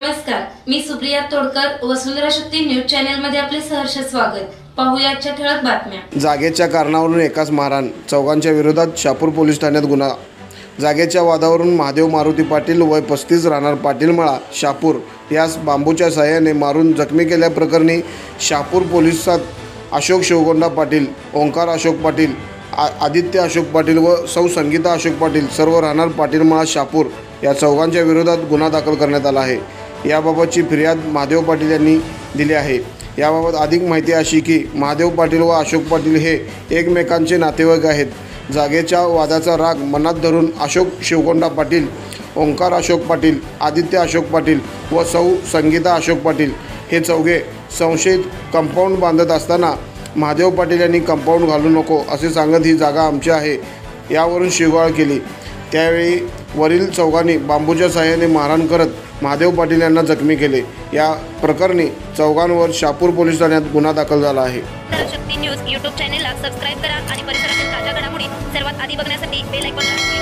नमस्कार, मी सुप्रिया तोडकर, वसुंधरा शक्ती news channel मध्ये आपले सहर्ष स्वागत। पाहूया आजच्या ठळक बातम्या। जागेच्या कारणावरून एकाच मारहाण, चौघांच्या विरोधात शहापूर पोलीस ठाण्यात गुन्हा। जागेच्या वादावरून महादेव मारुती पाटील वय 35 राहणार पाटीलमळा शहापूर यास बांबूच्या साहाय्याने मारून जखमी केल्याप्रकरणी शहापूर पोलिसात अशोक शिवगोंडा पाटील, ओंकार अशोक पाटील, आदित्य अशोक पाटील व सौ संगीता अशोक पाटील सर्व राहणार पाटीलमळा शहापूर या चौघांच्या विरोधात गुन्हा दाखल करण्यात आला आहे। याबाबतची फिर्याद महादेव पाटील यांनी दिली आहे। याबाबत अधिक माहिती अशी की महादेव पाटील व अशोक पाटील हे एकमेकांचे नातेवाईक आहेत। जागेच्या वादाचा राग मनात धरून अशोक शिवगोंडा पाटील, ओंकार अशोक पाटील, आदित्य अशोक पाटील व सौ संगीता अशोक पाटील हे चौघे संशयित कंपाऊंड बांधत असताना महादेव पाटील यांनी कंपाऊंड घालू नको असे सांगत ही जागा आमची आहे यावरून शिवाळ केली। त्यावेळी वरील चौघांनी बांबूच्या साहाय्याने मारहाण करत महादेव पाटील यांना जखमी केले। या प्रकरणी चौघांवर शहापूर पोलीस ठाण्यात गुन्हा दाखल झाला आहे। शक्ती न्यूज यूट्यूब चॅनेलला सबस्क्राइब करा आणि परिसरातील ताज्या घडामोडी सर्वात आधी बघण्यासाठी बेल आयकॉनला